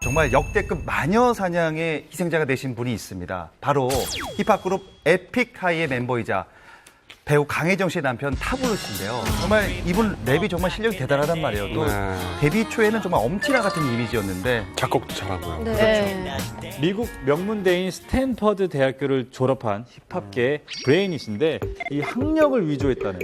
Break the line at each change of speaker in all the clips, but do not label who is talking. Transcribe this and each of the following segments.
정말 역대급 마녀 사냥의 희생자가 되신 분이 있습니다. 바로 힙합 그룹 에픽하이의 멤버이자 배우 강혜정 씨의 남편 타블로 씨인데요. 정말 이분 랩이 정말 실력이 대단하단 말이에요. 또 데뷔 초에는 정말 엄지라 같은 이미지였는데
작곡도 잘하고요.
네.
미국 명문대인 스탠퍼드 대학교를 졸업한 힙합계의 브레인이신데 이 학력을 위조했다는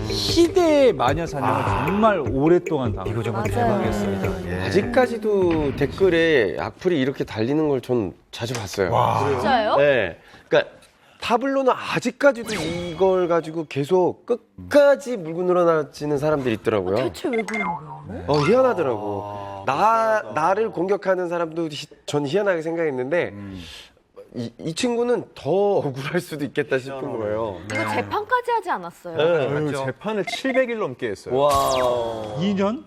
시대의 마녀 사냥을 정말 오랫동안 당한
이거 정말
맞아요.
대박이었습니다. 예.
아직까지도 댓글에 악플이 이렇게 달리는 걸 전 자주 봤어요.
진짜요?
네. 그러니까 타블로는 아직까지도 이걸 가지고 계속 끝까지 물고 늘어나지는 사람들이 있더라고요.
대체 왜 그런 거예요?
희한하더라고. 나를 공격하는 사람도 전 희한하게 생각했는데 이 친구는 더 억울할 수도 있겠다 싶은 거예요.
이거 재판까지 하지 않았어요?
네.
재판을 700일 넘게 했어요.
와.
2년?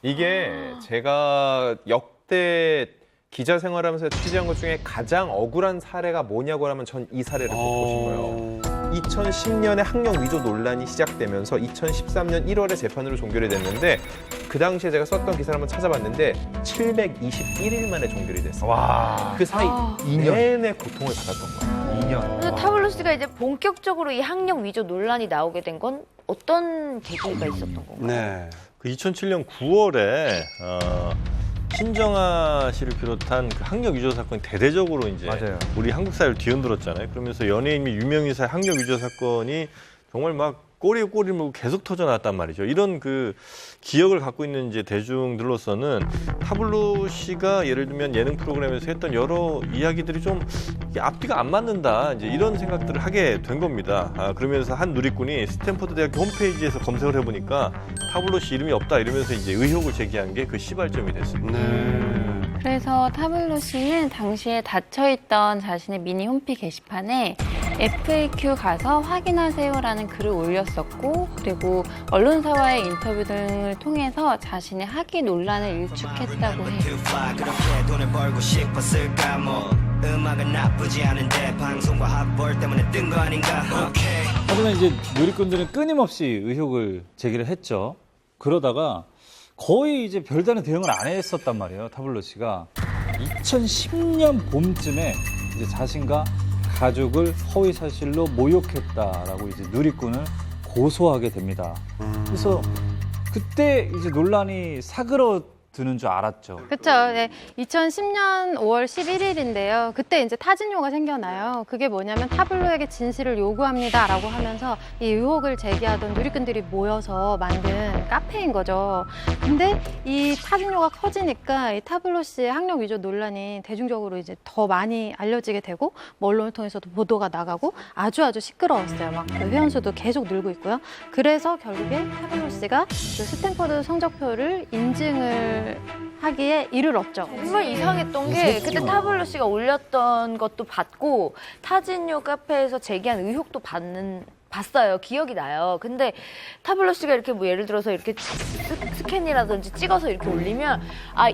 이게 제가 역대 기자 생활하면서 취재한 것 중에 가장 억울한 사례가 뭐냐고 하면 전 이 사례를 꼽고 싶어요. 2010년에 학력 위조 논란이 시작되면서 2013년 1월에 재판으로 종결이 됐는데 그 당시에 제가 썼던 기사를 한번 찾아봤는데 721일 만에 종결이 됐어요.
와.
그 사이
2년.
내내 고통을 받았던 거예요.
2년.
근데 타블로 씨가 이제 본격적으로 이 학력 위조 논란이 나오게 된 건 어떤 계기가 있었던 건가요?
네.
그 2007년 9월에 신정아 씨를 비롯한 그 학력 위조 사건이 대대적으로 이제
맞아요.
우리 한국 사회를 뒤흔들었잖아요. 그러면서 연예인 및 유명인사의 학력 위조 사건이 정말 막 꼬리에 꼬리를 물고 계속 터져나왔단 말이죠. 이런 그 기억을 갖고 있는 이제 대중들로서는 타블로 씨가 예를 들면 예능 프로그램에서 했던 여러 이야기들이 좀 이게 앞뒤가 안 맞는다. 이제 이런 생각들을 하게 된 겁니다. 그러면서 한 누리꾼이 스탠퍼드 대학교 홈페이지에서 검색을 해보니까 타블로 씨 이름이 없다 이러면서 이제 의혹을 제기한 게 그 시발점이 됐습니다.
그래서 타블로 씨는 당시에 닫혀있던 자신의 미니 홈피 게시판에 FAQ 가서 확인하세요라는 글을 올렸었고, 그리고 언론사와의 인터뷰 등을 통해서 자신의 학위 논란을 일축했다고 해요.
돈을 벌고 싶었을까 뭐 음악은 나쁘지 않은데 방송과 학벌 때문에 뜬 거 아닌가.
하지만 이제 누리꾼들은 끊임없이 의혹을 제기를 했죠. 그러다가 거의 이제 별다른 대응을 안 했었단 말이에요, 타블로 씨가. 2010년 봄쯤에 이제 자신과 가족을 허위 사실로 모욕했다라고 이제 누리꾼을 고소하게 됩니다. 그래서 그때 이제 논란이 사그러드는 줄 알았죠.
그렇죠. 네. 2010년 5월 11일인데요. 그때 이제 타진요가 생겨나요. 그게 뭐냐면 타블로에게 진실을 요구합니다라고 하면서 이 의혹을 제기하던 누리꾼들이 모여서 만든 카페인 거죠. 근데 이 타진요가 커지니까 이 타블로 씨의 학력 위조 논란이 대중적으로 이제 더 많이 알려지게 되고 뭐 언론을 통해서도 보도가 나가고 아주 시끄러웠어요. 막 그 회원수도 계속 늘고 있고요. 그래서 결국에 타블로 씨가 그 스탠퍼드 성적표를 인증을 하기에 이르렀죠.
정말 이상했던 게 그때 타블로 씨가 올렸던 것도 봤고 타진요 카페에서 제기한 의혹도 봤어요. 기억이 나요. 근데 타블로 씨가 이렇게 뭐 예를 들어서 이렇게 스캔이라든지 찍어서 이렇게 올리면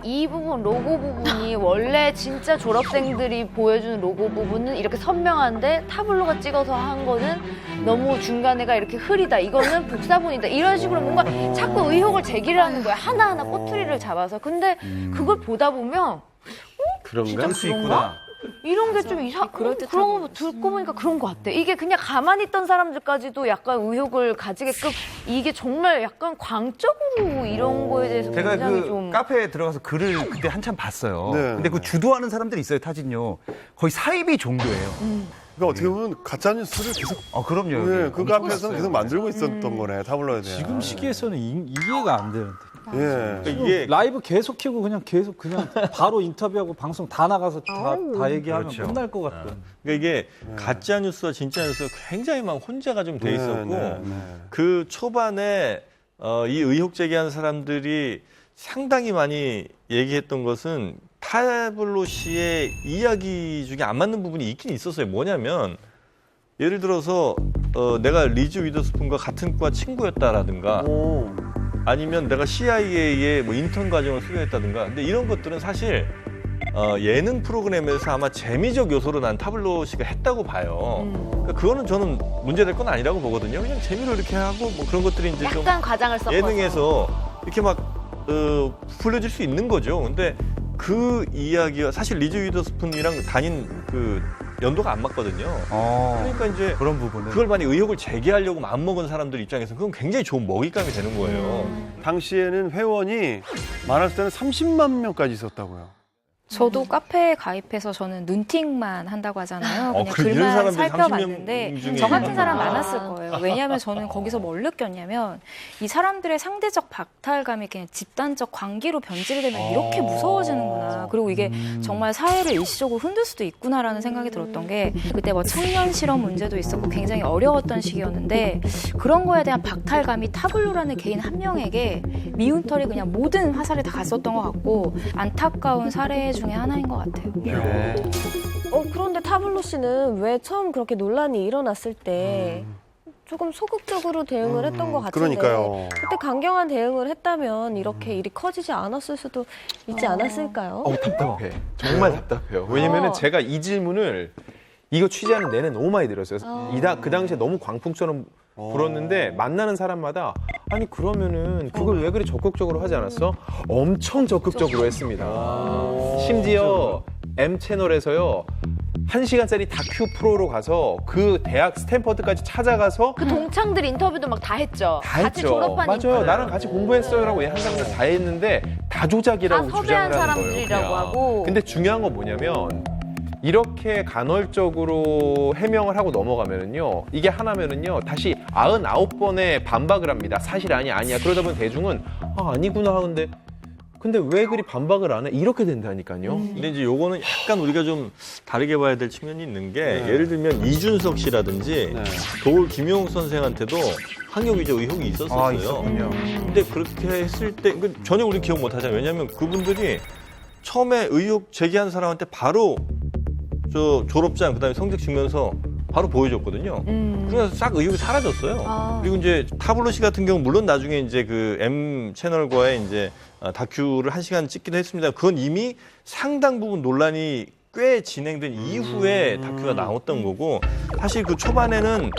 이 부분 로고 부분이 원래 진짜 졸업생들이 보여주는 로고 부분은 이렇게 선명한데 타블로가 찍어서 한 거는 너무 중간에가 이렇게 흐리다. 이거는 복사본이다. 이런 식으로 뭔가 자꾸 의혹을 제기를 하는 거야. 하나하나 꼬투리를 잡아서. 근데 그걸 보다 보면
그런가?
수 있구나.
이런 게 좀 그런 거 듣고 보니까 그런 것 같아. 이게 그냥 가만히 있던 사람들까지도 약간 의혹을 가지게끔 이게 정말 약간 광적으로 이런 거에 대해서
제가
굉장히
그
좀
카페에 들어가서 글을 그때 한참 봤어요.
네.
근데 그 주도하는 사람들이 있어요, 타진요. 거의 사이비 종교예요.
그러니까 어떻게 보면 가짜 뉴스를 계속
그럼요.
네, 그 카페에서는 계속 만들고 있었던 거네, 타블로에 대한.
지금 시기에서는 이해가 안 되는데.
예.
그러니까 이게
라이브 계속 켜고 그냥 바로 인터뷰하고 방송 다 나가서 다 얘기하면
그렇죠.
끝날 것 같던.
그러니까 이게 가짜 뉴스와 진짜 뉴스가 굉장히 막 혼재가 좀 돼 있었고
네.
그 초반에 이 의혹 제기한 사람들이 상당히 많이 얘기했던 것은 타블로 씨의 이야기 중에 안 맞는 부분이 있긴 있었어요. 뭐냐면 예를 들어서 내가 리즈 위더스푼과 같은 과 친구였다라든가 아니면 내가 CIA의 뭐 인턴 과정을 수료했다든가. 근데 이런 것들은 사실 예능 프로그램에서 아마 재미적 요소로 난 타블로 씨가 했다고 봐요. 그러니까 그거는 저는 문제될 건 아니라고 보거든요. 그냥 재미로 이렇게 하고 뭐 그런 것들이 이제 좀
약간 과장을 섞어서
예능에서 이렇게 막 풀려질 수 있는 거죠. 근데 그 이야기가 사실 리즈 위더스푼이랑 다닌 그 연도가 안 맞거든요. 그러니까 이제
그런 부분은
그걸 만약 의혹을 제기하려고 마음먹은 사람들 입장에서는 그건 굉장히 좋은 먹잇감이 되는 거예요.
당시에는 회원이 많았을 때는 30만 명까지 있었다고요.
저도 카페에 가입해서 저는 눈팅만 한다고 하잖아요. 그냥
그래, 이런
글만
사람들이
살펴봤는데
30명 중에
저 같은 사람
아.
많았을 거예요. 왜냐하면 저는 거기서 뭘 느꼈냐면 이 사람들의 상대적 박탈감이 그냥 집단적 관계로 변질되면 이렇게 무서워지는구나. 그리고 이게 정말 사회를 일시적으로 흔들 수도 있구나라는 생각이 들었던 게 그때 뭐 청년 실업 문제도 있었고 굉장히 어려웠던 시기였는데 그런 거에 대한 박탈감이 타블로라는 개인 한 명에게 미운 털이 그냥 모든 화살이 다 갔었던 것 같고 안타까운 사례 중에 하나인 것 같아요.
그런데 타블로 씨는 왜 처음 그렇게 논란이 일어났을 때 조금 소극적으로 대응을 했던 것 같은데
그러니까요.
그때 강경한 대응을 했다면 이렇게 일이 커지지 않았을 수도 있지 않았을까요?
답답해. 정말 답답해요. 왜냐면은 제가 이 질문을 이거 취재하는 내내 너무 많이 들었어요. 그 당시에 너무 광풍처럼 불었는데 만나는 사람마다 아니 그러면은 그걸 왜 그리 적극적으로 하지 않았어? 엄청 적극적으로 했습니다. 심지어 M 채널에서요 1시간짜리 다큐 프로로 가서 그 대학 스탠퍼드까지 찾아가서
그 동창들 인터뷰도 막 다 했죠.
다
같이
했죠.
졸업한
맞아요.
인터뷰.
나랑 같이 공부했어요라고 한 사람들 다 했는데 다 조작이라고
다 섭외한
주장을 하는 거예요.
사람들이라고
그냥.
하고.
근데 중요한 건 뭐냐면 이렇게 간헐적으로 해명을 하고 넘어가면은요 이게 하나면은요 다시 99번의 반박을 합니다. 사실 아니야. 그러다 보면 대중은 아니구나 하는데 근데 왜 그리 반박을 안 해? 이렇게 된다니까요.
근데 이제 요거는 약간 우리가 좀 다르게 봐야 될 측면이 있는 게 예를 들면 이준석 씨라든지 도울 김용욱 선생한테도 학력 위조 의혹이 있었어요.
있었군요.
근데 그렇게 했을 때 전혀 우리 기억 못 하잖아요. 왜냐하면 그분들이 처음에 의혹 제기한 사람한테 바로 저 졸업장 그다음에 성적 증명서 바로 보여줬거든요. 그래서 싹 의혹이 사라졌어요. 그리고 이제 타블로 씨 같은 경우 물론 나중에 이제 그 M 채널과의 이제 다큐를 1시간 찍기도 했습니다. 그건 이미 상당 부분 논란이 꽤 진행된 이후에 다큐가 나왔던 거고 사실 그 초반에는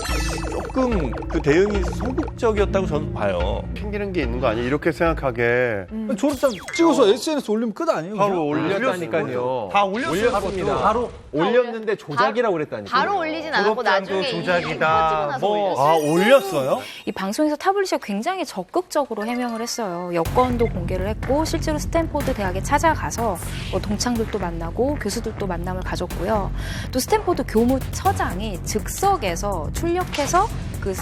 조금 그 대응이 소극적이었다고 저는 봐요.
튕기는 게 있는 거 아니에요? 이렇게 생각하게.
졸업장 찍어서 SNS 올리면 끝 아니에요?
바로
올렸다니까요.
다 올렸습니다.
바로 올렸는데 조작이라고 그랬다니까요.
바로 올리진 않았고
졸업장도
나중에
조작이다.
터지고 나서 올렸어요.
올렸어요?
이 방송에서 타블로 씨가 굉장히 적극적으로 해명을 했어요. 여권도 공개를 했고 실제로 스탠포드 대학에 찾아가서 뭐 동창들도 만나고 교수들도 만남을 가졌고요. 또 스탠포드 교무처장이 즉석에서 출력해서 그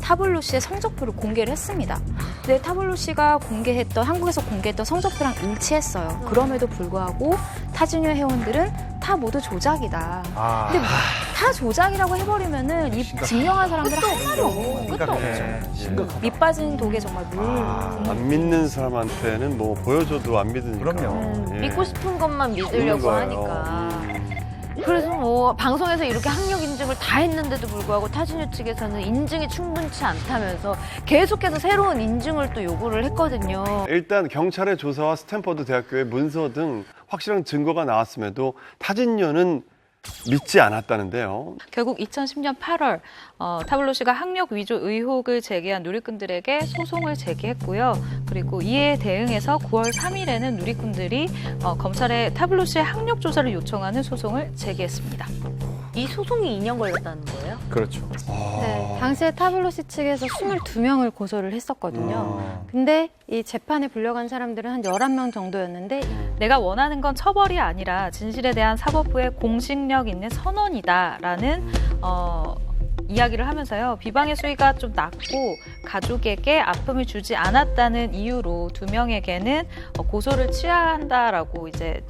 타블로 씨의 성적표를 공개를 했습니다. 근데 타블로 씨가 한국에서 공개했던 성적표랑 일치했어요. 그럼에도 불구하고 타진유 회원들은 다 모두 조작이다. 근데 다 조작이라고 해버리면은 이 증명한 사람들은 한 말이 없고 끝도 없죠. 밑 빠진 독에 정말 물.
안 믿는 사람한테는 뭐 보여줘도 안 믿으니까.
그럼요.
믿고 싶은 것만 믿으려고
거예요.
하니까. 그래서 뭐 방송에서 이렇게 학력 인증을 다 했는데도 불구하고 타진유 측에서는 인증이 충분치 않다면서 계속해서 새로운 인증을 또 요구를 했거든요.
일단 경찰의 조사와 스탠퍼드 대학교의 문서 등 확실한 증거가 나왔음에도 타진녀는 믿지 않았다는데요.
결국 2010년 8월 타블로 씨가 학력 위조 의혹을 제기한 누리꾼들에게 소송을 제기했고요. 그리고 이에 대응해서 9월 3일에는 누리꾼들이 검찰에 타블로 씨의 학력 조사를 요청하는 소송을 제기했습니다.
이 소송이 2년 걸렸다는 거예요?
그렇죠.
네, 당시에 타블로 씨 측에서 22명을 고소를 했었거든요. 근데 이 재판에 불려간 사람들은 한 11명 정도였는데
내가 원하는 건 처벌이 아니라 진실에 대한 사법부의 공식력 있는 선언이다라는 이야기를 하면서요. 비방의 수위가 좀 낮고 가족에게 아픔을 주지 않았다는 이유로 2명에게는 고소를 취하한다라고 이제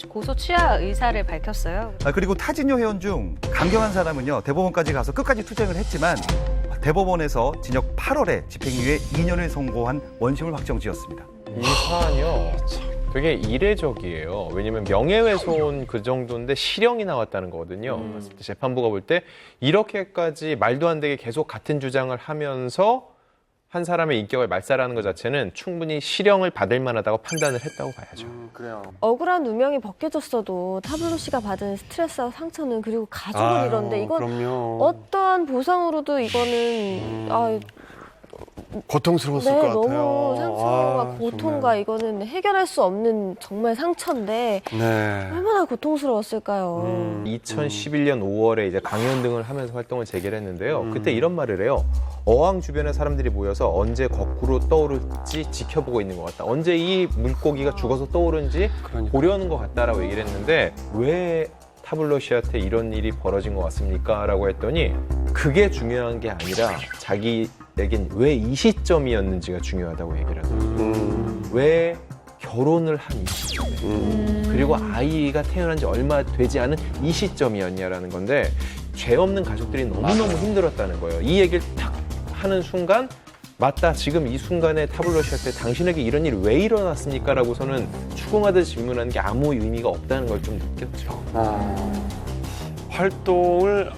고소 취하 의사를 밝혔어요.
그리고 타진요 회원 중 강경한 사람은요 대법원까지 가서 끝까지 투쟁을 했지만 대법원에서 징역 8월에 집행유예 2년을 선고한 원심을 확정지었습니다.
이 사안이요 되게 이례적이에요. 왜냐면 명예훼손 그 정도인데 실형이 나왔다는 거거든요. 그래서 재판부가 볼 때 이렇게까지 말도 안 되게 계속 같은 주장을 하면서 한 사람의 인격을 말살하는 것 자체는 충분히 실형을 받을 만하다고 판단을 했다고 봐야죠.
그래요.
억울한 누명이 벗겨졌어도 타블로 씨가 받은 스트레스와 상처는 그리고 가족을 잃었는데 이건
그럼요.
어떠한 보상으로도 이거는
고통스러웠을
네,
것 같아요.
너무 상처와
아,
고통과
정말.
이거는 해결할 수 없는 정말 상처인데
네.
얼마나 고통스러웠을까요.
2011년 5월에 이제 강연 등을 하면서 활동을 재개했는데요. 그때 이런 말을 해요. 어항 주변의 사람들이 모여서 언제 거꾸로 떠오를지 지켜보고 있는 것 같다. 언제 이 물고기가 죽어서 떠오른지
그러니까.
보려는 것 같다라고 얘기를 했는데 왜 타블로시한테 이런 일이 벌어진 것 같습니까? 라고 했더니 그게 중요한 게 아니라 자기에겐 왜 이 시점이었는지가 중요하다고 얘기를 하더라고요. 왜 결혼을 한 이 시점에 그리고 아이가 태어난 지 얼마 되지 않은 이 시점이었냐라는 건데 죄 없는 가족들이 너무너무 힘들었다는 거예요. 이 얘기를 탁 하는 순간 맞다. 지금 이 순간에 타블로시한테 당신에게 이런 일이 왜 일어났습니까? 라고서는 추궁하듯 질문하는 게 아무 의미가 없다는 걸 좀 느꼈죠.
활동을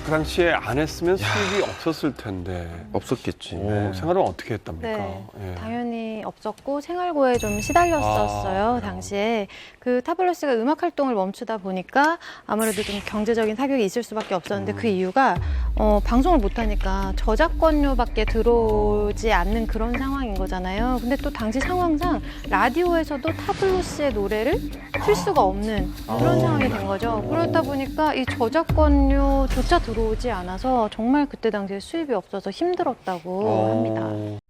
그 당시에 안 했으면 수입이 없었을 텐데.
없었겠지.
생활은 어떻게 했답니까?
네,
예.
당연히 없었고 생활고에 좀 시달렸었어요. 당시에 그 타블로시가 음악 활동을 멈추다 보니까 아무래도 좀 경제적인 타격이 있을 수밖에 없었는데 그 이유가 방송을 못하니까 저작권료밖에 들어오지 않는 그런 상황인 거잖아요. 근데 또 당시 상황상 라디오에서도 타블로시의 노래를 틀 수가 없는 그런 상황이 된 거죠. 그렇다 보니까 이 저작권료조차 들어오지 않아서 정말 그때 당시에 수입이 없어서 힘들었다고 합니다.